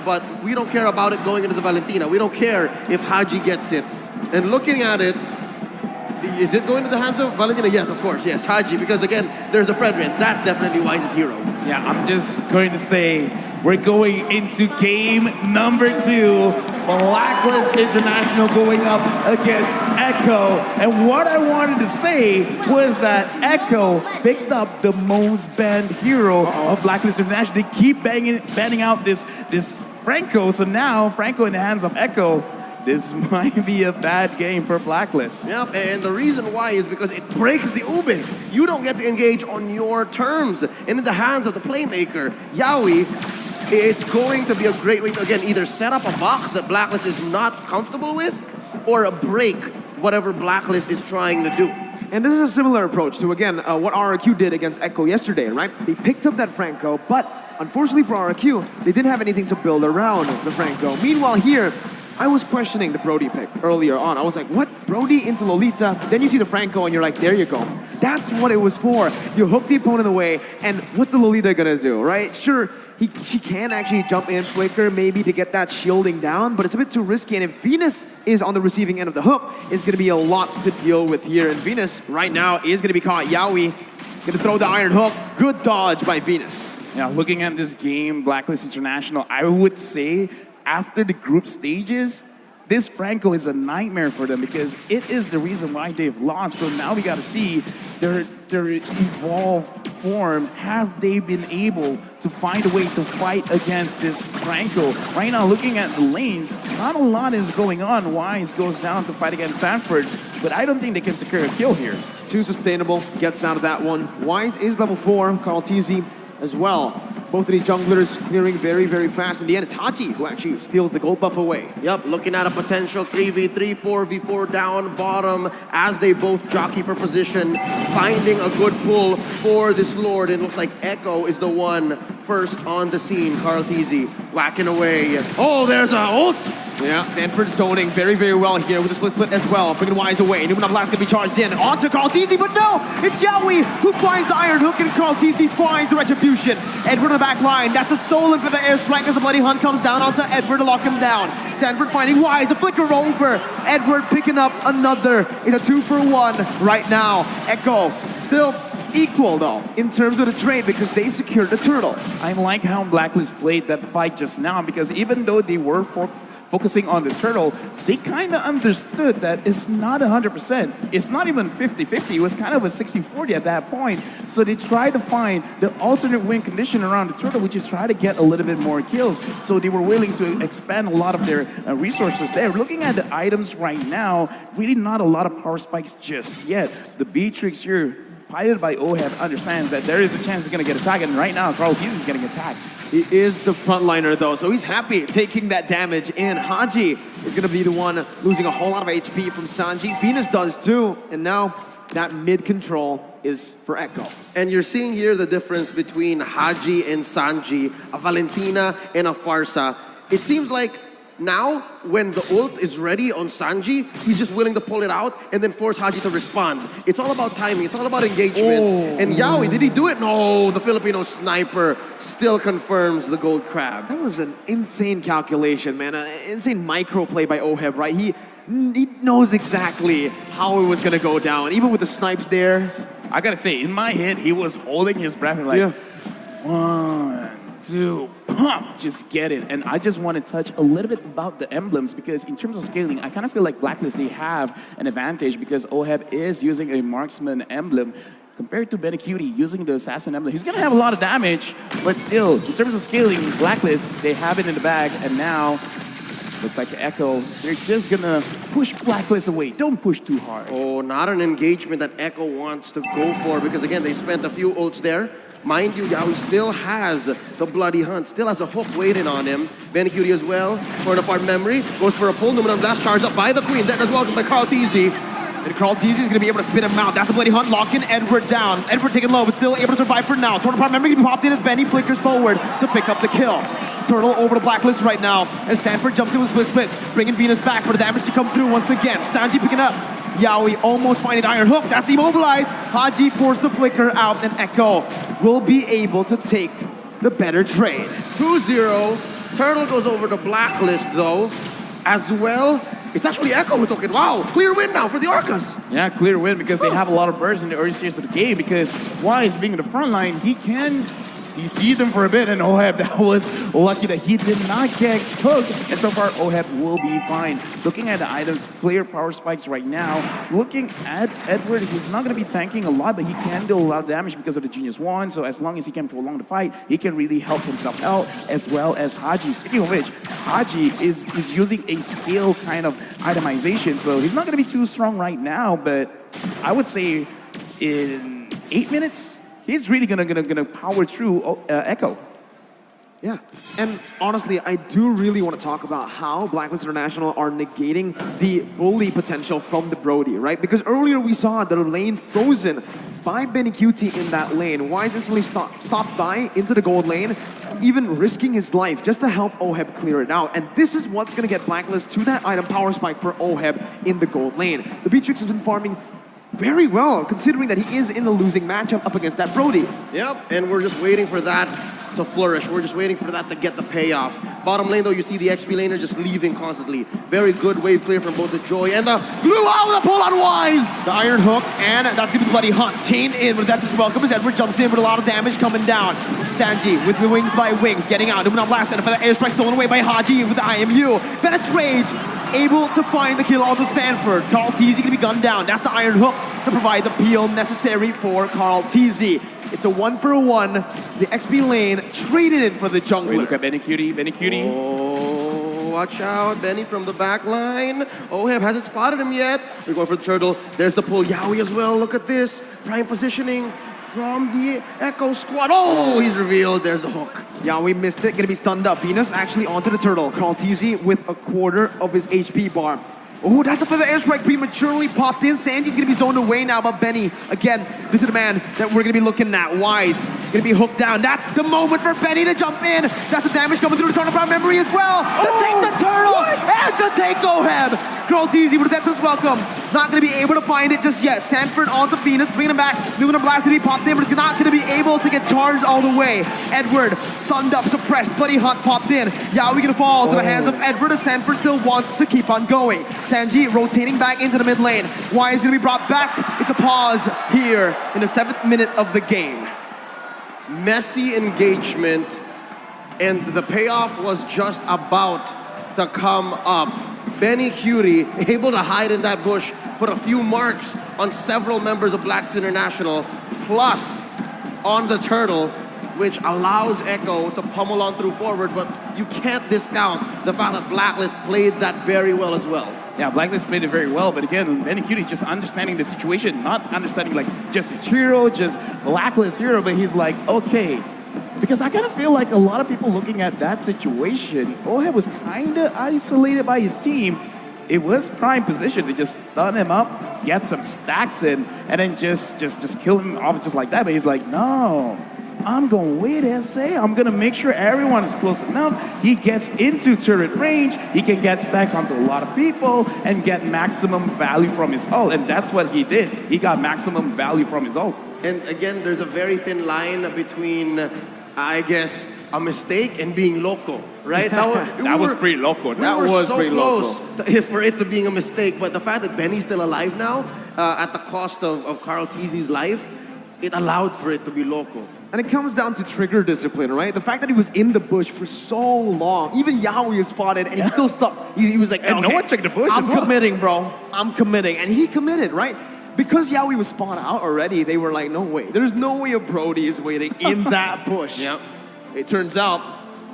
but we don't care about it going into the Valentina. We don't care if Haji gets it. And looking at it, is it going to the hands of Valentina? Yes, of course, yes, Haji, because again, there's a Fredrin. That's definitely Wise's hero. Yeah, I'm just going to say we're going into game number 2. BlackList International going up against Echo. And what I wanted to say was that Echo picked up the most banned hero of BlackList International. They keep banning out this Franco. So now Franco in the hands of Echo. This might be a bad game for BlackList. Yep, and the reason why is because it breaks the Ube. You don't get to engage on your terms. And in the hands of the playmaker, Yawi, it's going to be a great way to, again, either set up a box that BlackList is not comfortable with or break whatever BlackList is trying to do. And this is a similar approach to, again, what RRQ did against Echo yesterday, right? They picked up that Franco, but unfortunately for RRQ, they didn't have anything to build around the Franco. Meanwhile here, I was questioning the Brody pick earlier on. I was like, what? Brody into Lolita? Then you see the Franco and you're like, there you go. That's what it was for. You hook the opponent away, and what's the Lolita gonna do, right? Sure, she can actually jump in, flicker maybe to get that shielding down, but it's a bit too risky, and if Venus is on the receiving end of the hook, it's gonna be a lot to deal with here. And Venus right now is gonna be caught. Yawi gonna throw the iron hook. Good dodge by Venus. Yeah, looking at this game, BlackList International, I would say after the group stages, this Franco is a nightmare for them because it is the reason why they've lost. So now we got to see their evolved form. Have they been able to find a way to fight against this Franco? Right now, looking at the lanes, not a lot is going on. Wise goes down to fight against Sanford, but I don't think they can secure a kill here. Too sustainable, gets out of that one. Wise is level 4, Carl Tizzy as well. Both of these junglers clearing very, very fast. In the end, it's Haji who actually steals the gold buff away. Yep, looking at a potential 3v3, 4v4 down bottom as they both jockey for position, finding a good pull for this Lord. It looks like Echo is the one first on the scene. Carl Tizzy whacking away. Oh, there's a ult! Yeah, Sanford zoning very, very well here with the split as well. Bringing Wise away. Numenov last gonna be charged in. On to Carl Tizzy, but no! It's Yawi who finds the iron hook, and Carl Tizzy finds the retribution. Edward on the back line. That's a stolen for the airstrike as the Bloody Hunt comes down onto Edward to lock him down. Sanford finding Wise. The flicker over. Edward picking up another. It's a 2-for-1 right now. Echo still equal though in terms of the trade because they secured the turtle. I like how BlackList played that fight just now because even though they were focusing on the turtle, they kind of understood that it's not 100%. It's not even 50-50. It was kind of a 60-40 at that point. So they tried to find the alternate win condition around the turtle, which is try to get a little bit more kills. So they were willing to expand a lot of their resources there. Looking at the items right now, really not a lot of power spikes just yet. The Beatrix here, piloted by Oheb, understands that there is a chance he's going to get attacked, and right now, Carl Tizzy is getting attacked. He is the frontliner though, so he's happy taking that damage in. Haji is going to be the one losing a whole lot of HP from Sanji. Venus does too, and now that mid control is for Echo. And you're seeing here the difference between Haji and Sanji, a Valentina and a Farsa. It seems like now, when the ult is ready on Sanji, he's just willing to pull it out and then force Haji to respond. It's all about timing. It's all about engagement. Oh. And Yawi, did he do it? No, the Filipino sniper still confirms the gold crab. That was an insane calculation, man. An insane micro play by Oheb, right? He knows exactly how it was going to go down. Even with the snipes there. I got to say, in my head, he was holding his breath and like, yeah. 1, 2, pump, just get it. And I just want to touch a little bit about the emblems because in terms of scaling, I kind of feel like BlackList, they have an advantage because Oheb is using a marksman emblem compared to Benecutie using the assassin emblem. He's going to have a lot of damage, but still, in terms of scaling, BlackList, they have it in the bag, and now looks like Echo, they're just going to push BlackList away. Don't push too hard. Oh, not an engagement that Echo wants to go for because, again, they spent a few ults there. Mind you, Yawi still has the Bloody Hunt, still has a hook waiting on him. Benecutie as well, torn apart memory, goes for a pull. Numenov blast charged up by the Queen. That as well by Carl Tizzy. And Carl Tizzy is going to be able to spin him out. That's the Bloody Hunt locking Edward down. Edward taking low, but still able to survive for now. Torn apart memory popped in as Benny flickers forward to pick up the kill. Turtle over to BlackList right now as Sanford jumps in with Swiss Split, bringing Venus back for the damage to come through once again. Sanji picking up. Yawi almost finding the iron hook. That's demobilized. Haji pours the flicker out, and Echo will be able to take the better trade. 2-0 Turtle goes over to BlackList though, as well. It's actually Echo who took it. Wow, clear win now for the Orcas. Yeah, clear win because they have a lot of bursts in the early stages of the game because Wise being in the front line, he can CC them for a bit, and Oheb, that was lucky that he did not get hooked. And so far, Oheb will be fine. Looking at the items, clear power spikes right now. Looking at Edward, he's not going to be tanking a lot, but he can do a lot of damage because of the Genius Wand. So as long as he can prolong the fight, he can really help himself out, as well as Haji. Speaking of which, Haji is using a scale kind of itemization, so he's not going to be too strong right now, but I would say in 8 minutes, he's really gonna power through Echo. Yeah, and honestly, I do really want to talk about how BlackList International are negating the bully potential from the Brody, right? Because earlier we saw the lane frozen by Benny QT in that lane. Wise instantly stopped by into the gold lane, even risking his life just to help Oheb clear it out. And this is what's going to get BlackList to that item power spike for Oheb in the gold lane. The Beatrix has been farming very well, considering that he is in the losing matchup up against that Brody. Yep, and we're just waiting for that to flourish. We're just waiting for that to get the payoff. Bottom lane, though, you see the XP laner just leaving constantly. Very good wave clear from both the Joy and the Blue Owl, the pull on Wise! The Iron Hook, and that's going to be bloody hot. Chain in, but that's as welcome as Edward jumps in with a lot of damage coming down. Sanji with the wings by wings, getting out. Doing on blast, and for the airstrike stolen away by Haji with the IMU. Bennett's Rage, able to find the kill on the Sanford. Carl TZ going to be gunned down. That's the Iron Hook to provide the peel necessary for Carl TZ. It's a 1-for-1. The XP lane traded in for the jungler. Look at Benny Cutie, Benny Cutie. Oh, watch out, Benny from the back line. Oheb hasn't spotted him yet. We're going for the turtle. There's the pull. Yaoi as well. Look at this. Prime positioning from the Echo squad. Oh, he's revealed. There's the hook. Yeah, we missed it. Gonna be stunned up. Venus actually onto the turtle. Carl TZ with a quarter of his HP bar. Oh, that's the feather airstrike prematurely popped in. Sanji's gonna be zoned away now, but Benny, again, this is the man that we're gonna be looking at. Wise, gonna be hooked down. That's the moment for Benny to jump in. That's the damage coming through the turtle power memory as well. To take the turtle and to take Oheb. Carl TZ with the Death's welcome. Not gonna be able to find it just yet. Sanford onto Venus, bringing him back. Lunar Blast to be popped in, but he's not gonna be able to get charged all the way. Edward, sunned up, suppressed. Bloody Hunt popped in. Yaoi gonna fall to the hands of Edward as Sanford still wants to keep on going. Sanji rotating back into the mid lane. Why is going to be brought back? It's a pause here in the 7th minute of the game. Messy engagement, and the payoff was just about to come up. Benny Cutie able to hide in that bush, put a few marks on several members of BlackList International, plus on the turtle, which allows Echo to pummel on through forward, but you can't discount the fact that BlackList played that very well as well. Yeah, BlackList played it very well, but again, Benny Cutie just understanding the situation, not understanding like just his hero, just BlackList hero, but he's like, okay. Because I kind of feel like a lot of people looking at that situation, Oheb was kind of isolated by his team. It was prime position to just stun him up, get some stacks in, and then just kill him off just like that. But he's like, no, I'm going to wait, SA. I'm going to make sure everyone is close enough. He gets into turret range. He can get stacks onto a lot of people and get maximum value from his ult. And that's what he did. He got maximum value from his ult. And again, there's a very thin line between, I guess, a mistake and being loco, right? That was pretty loco. That was so close for it to being a mistake. But the fact that Benny's still alive now, at the cost of Carl TZ's life, it allowed for it to be local. And it comes down to trigger discipline, right? The fact that he was in the bush for so long, even Yaoi is spotted, and he still stuck. He was like, and okay, no one checked the bush I'm as well. committing, bro. I'm committing. And he committed, right? Because Yaoi was spotted out already, they were like, no way. There's no way a Brody is waiting in that bush. Yep. It turns out,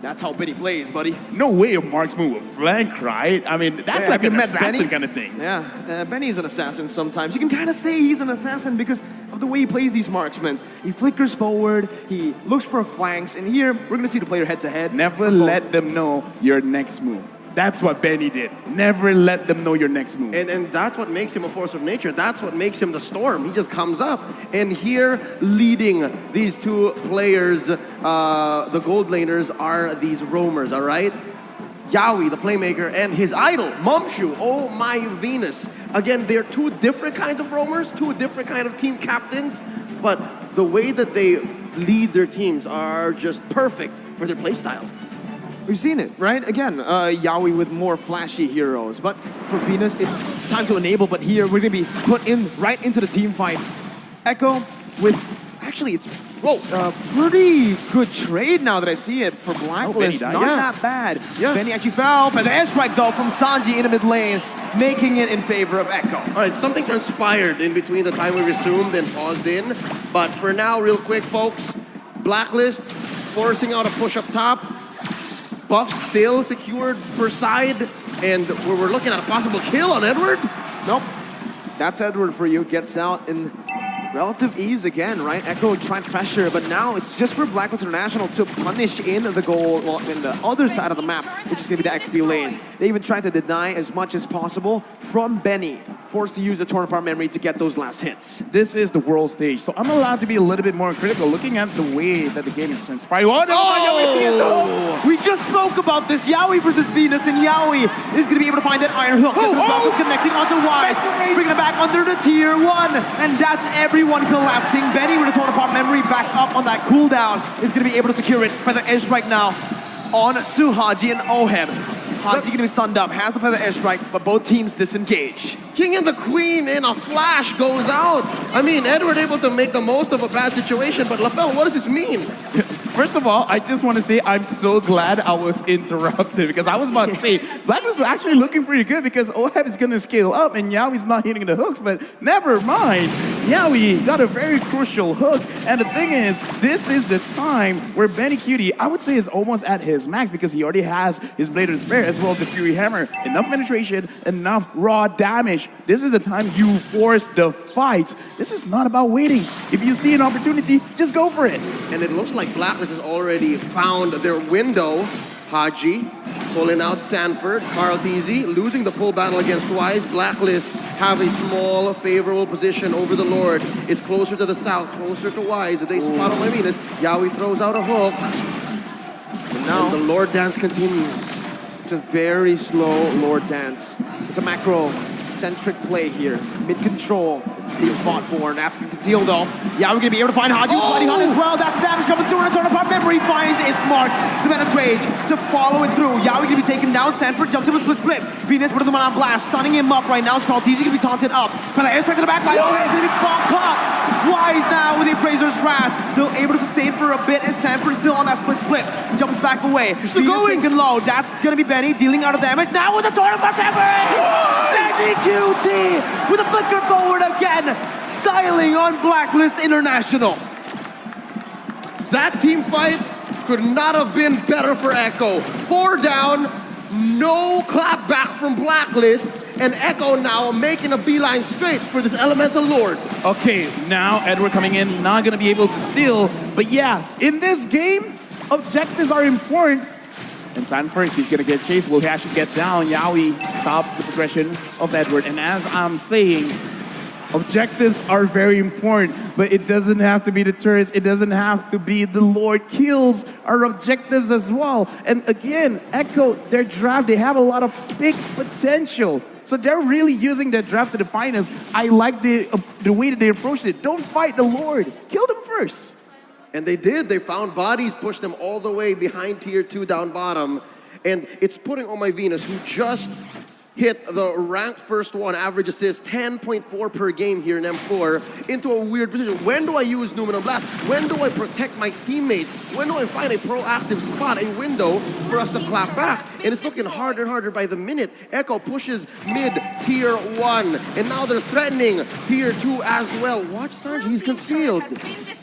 that's how Benny plays, buddy. No way a marksman will flank, right? I mean, that's like an assassin Benny? kind of thing. Yeah, Benny's an assassin sometimes. You can kind of say he's an assassin because of the way he plays these marksmen. He flickers forward, he looks for flanks, and here, we're going to see the player head-to-head. Never let them know your next move. That's what Benny did. Never let them know your next move. And that's what makes him a force of nature. That's what makes him the storm. He just comes up. And here, leading these two players, the gold laners, are these roamers, all right? Yaoi, the playmaker, and his idol, Momshu, oh my Venus. Again, they're two different kinds of roamers, two different kind of team captains, but the way that they lead their teams are just perfect for their playstyle. We've seen it, right? Again, Yaoi with more flashy heroes. But for Venus, it's time to enable. But here, we're going to be put in right into the team fight. Echo with... Actually, it's a pretty good trade now that I see it for BlackList. Benny Not died. that bad. Yeah. Benny actually fell, but the airstrike though from Sanji in the mid lane, making it in favor of Echo. All right, something transpired in between the time we resumed and paused in. But for now, real quick, folks, BlackList forcing out a push up top. Buff still secured per side. And we're looking at a possible kill on Edward. Nope. That's Edward for you. Gets out in relative ease again, right? Echo trying pressure, but now it's just for BlackList International to punish in the goal, well, in the other side of the map, which is going to be the XP lane. They even tried to deny as much as possible from Benny, forced to use the torn apart memory to get those last hits. This is the world stage, so I'm allowed to be a little bit more critical looking at the way that the game is transpiring. We just spoke about this, Yaoi versus Venus, and Yaoi is going to be able to find that iron hook. Connecting onto Wise, bringing it back under the tier 1, and that's everyone collapsing. Benny with a torn apart memory back up on that cooldown is going to be able to secure it. Feather Edge right now on to Haji and Oheb. Haji going to be stunned up, has the Feather Edge strike, but both teams disengage. King and the Queen in a flash goes out. I mean, Edward able to make the most of a bad situation, but LaFell, what does this mean? First of all, I just want to say I'm so glad I was interrupted because I was about to say BlackList was actually looking pretty good because Oheb is going to scale up and Yaoi's not hitting the hooks, but never mind. Yaoi got a very crucial hook, and the thing is, this is the time where Benny Cutie, I would say, is almost at his max because he already has his Blade of Despair as well as the Fury Hammer. Enough penetration, enough raw damage. This is the time you force the fight. This is not about waiting. If you see an opportunity, just go for it. And it looks like BlackList has already found their window. Haji pulling out Sanford, Carl TZ losing the pull battle against Wise. BlackList have a small favorable position over the Lord. It's closer to the south, closer to Wise. They spot on Venus. Yaoi throws out a hook. And now the Lord dance continues. It's a very slow Lord dance. It's a macro-centric play here. Mid-control. Steve fought for, and that's going to conceal though. Yeah, we're going to be able to find Haji fighting on as well. That's damage coming through, and a turn apart memory finds its mark. The Venom Rage to follow it through. Yeah, we're going to be taken down. Sanford jumps in with split. Venus putting them on blast, stunning him up right now. Skull TZ going to be taunted up. Kind of airstrike to the back line. Oh, he's going to be caught. Wise now with the Appraiser's Wrath. Still able to sustain for a bit, and Sanford still on that split. Jumps back away. Venus taken low. That's going to be Benny dealing out of damage. Now with the turn apart memory. Benny QT with a flicker forward again. Styling on BlackList International. That team fight could not have been better for Echo. 4 down, no clap back from BlackList, and Echo now making a beeline straight for this Elemental Lord. Okay, now Edward coming in, not going to be able to steal. But yeah, in this game, objectives are important. And Sanford, he's going to get chased. Will he actually get down? Yaoi stops the progression of Edward. And as I'm saying, objectives are very important, but it doesn't have to be the turrets. It doesn't have to be the Lord kills are objectives as well. And again, Echo, their draft, they have a lot of big potential. So they're really using their draft to the finest. I like the way that they approached it. Don't fight the Lord. Kill them first. And they did. They found bodies, pushed them all the way behind tier 2 down bottom. And it's putting on my Venus, who just hit the ranked first one, average assist 10.4 per game here in M4, into a weird position. When do I use Numenor Blast? When do I protect my teammates? When do I find a proactive spot, a window for us to clap back? And it's looking harder and harder by the minute. Echo pushes mid tier 1, and now they're threatening tier 2 as well. Watch Sanji, he's concealed.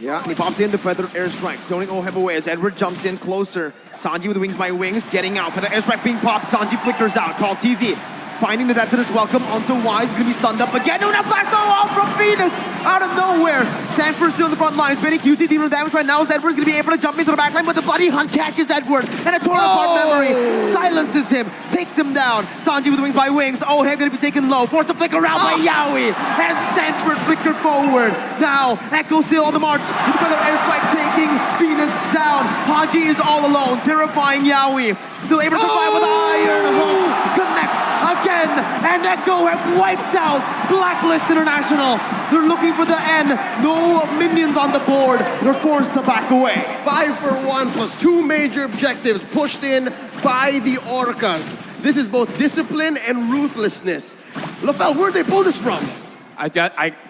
Yeah, and he pops in the Feather Airstrike, zoning Oheb away as Edward jumps in closer. Sanji with the wings by wings, getting out. Feather Airstrike being popped, Sanji flickers out. Call TZ. Finding the death to this welcome onto Wise, gonna be stunned up again. No, now flash though out from Venus out of nowhere. Sanford still in the front lines. Benny QT dealing damage right now as Edward's gonna be able to jump into the back line, but the Bloody Hunt catches Edward and a torn apart memory silences him, takes him down. Sanji with wings by wings. Oheb gonna be taken low, forced to flicker out by Yaoi, and Sanford flickered forward. Now Echo still on the march with the Feather Airstrike taking Venus down. Haji is all alone, terrifying Yaoi. Still able to survive with Iron Hook. Connects again, and Echo have wiped out BlackList International. They're looking for the end. No minions on the board. They're forced to back away. 5 for 1 plus 2 major objectives pushed in. by the Orcas. This is both discipline and ruthlessness. LaFell, where'd they pull this from?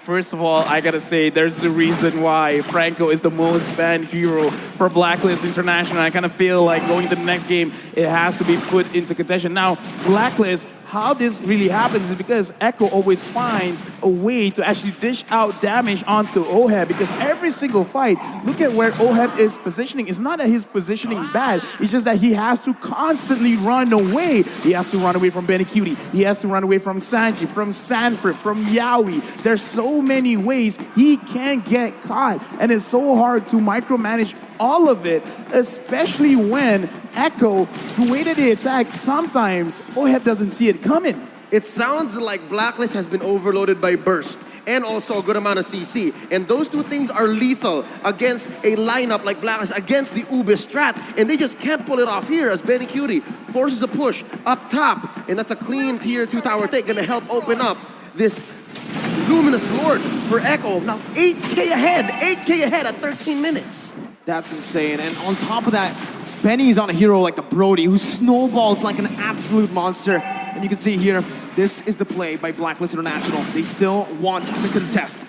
First of all, I gotta say, there's a reason why Franco is the most banned hero for BlackList International. I kind of feel like going to the next game, it has to be put into contention. Now, BlackList, how this really happens is because Echo always finds a way to actually dish out damage onto Oheb, because every single fight, look at where Oheb is positioning. It's not that he's positioning bad, it's just that he has to constantly run away. He has to run away from Benny Cutie. He has to run away from Sanji, from Sanford, from Yaoi. There's so many ways he can get caught, and it's so hard to micromanage all of it, especially when Echo, the way that they attack, sometimes Oheb doesn't see it coming. It sounds like BlackList has been overloaded by Burst and also a good amount of CC. And those two things are lethal against a lineup like BlackList, against the Ube strat. And they just can't pull it off here as Benny Cutie forces a push up top. And that's a clean tier 2 tower take, gonna help open up this Luminous Lord for Echo. Now 8K ahead at 13 minutes. That's insane. And on top of that, Benny's on a hero like the Brody, who snowballs like an absolute monster. And you can see here, this is the play by BlackList International. They still want to contest.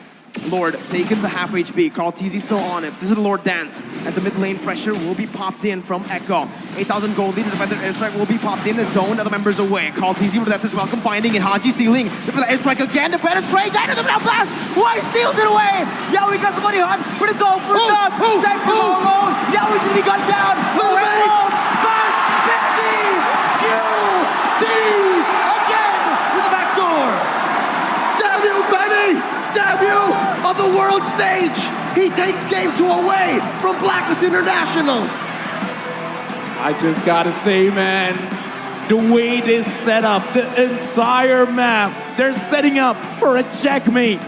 Lord taken to half HP. Carl TZ still on it. This is the Lord dance. At the mid lane, pressure will be popped in from Echo. 8,000 gold lead. The defender airstrike will be popped in. The zone. Other members away. Carl TZ with that is welcome. Finding it. Haji stealing. For the airstrike again. The Predator straight into the middle blast. Why steals it away? Yaoi got the money hunt, but it's all for naught. Sanford all alone. Yaoi's gonna be gunned down. No alone. But Benny UT again with the back door. Damn you, Benny! Debut of the world stage. He takes game 2 away from BlackList International. I just gotta say, man, the way they set up the entire map, they're setting up for a checkmate.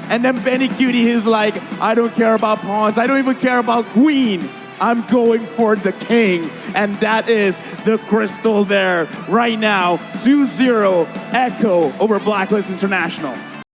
And then Benny Cutie is like, I don't care about pawns, I don't even care about queen. I'm going for the king. And that is the crystal there right now. 2-0 Echo over BlackList International.